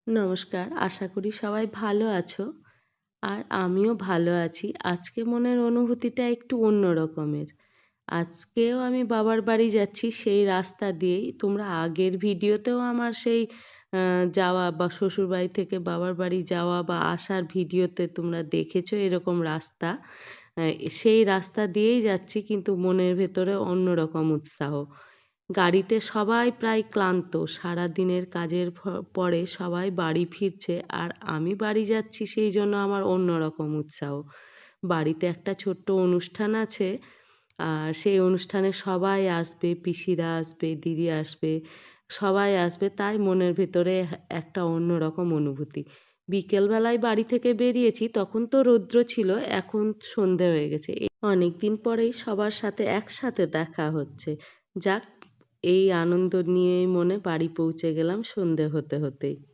নমস্কার, আশা করি সবাই ভালো আছো। আর আমিও ভালো আছি। আজকে মনের অনুভূতিটা একটু অন্য রকমের। আজকেও আমি বাবার বাড়ি যাচ্ছি সেই রাস্তা দিয়েই। তোমরা আগের ভিডিওতেও আমার সেই যাওয়া বা শ্বশুরবাড়ি থেকে বাবার বাড়ি যাওয়া বা আসার ভিডিওতে তোমরা দেখেছো এরকম রাস্তা। সেই রাস্তা দিয়েই যাচ্ছি, কিন্তু মনের ভেতরে অন্যরকম উৎসাহ। গাড়িতে সবাই প্রায় ক্লান্ত। সারাদিনের কাজের পরে সবাই বাড়ি ফিরছে, আর আমি বাড়ি যাচ্ছি, সেই জন্য আমার অন্যরকম উৎসাহ। বাড়িতে একটা ছোট্ট অনুষ্ঠান আছে, আর সেই অনুষ্ঠানে সবাই আসবে, পিসিরা আসবে, দিদি আসবে, সবাই আসবে, তাই মনের ভেতরে একটা অন্যরকম অনুভূতি। বিকেলবেলায় বাড়ি থেকে বেরিয়েছি, তখন তো রৌদ্র ছিল, এখন সন্ধে হয়ে গেছে। অনেকদিন পরেই সবার সাথে একসাথে দেখা হচ্ছে। যাক, এই আনন্দ নিয়েই মনে বাড়ি পৌঁছে গেলাম সন্ধে হতে হতেই।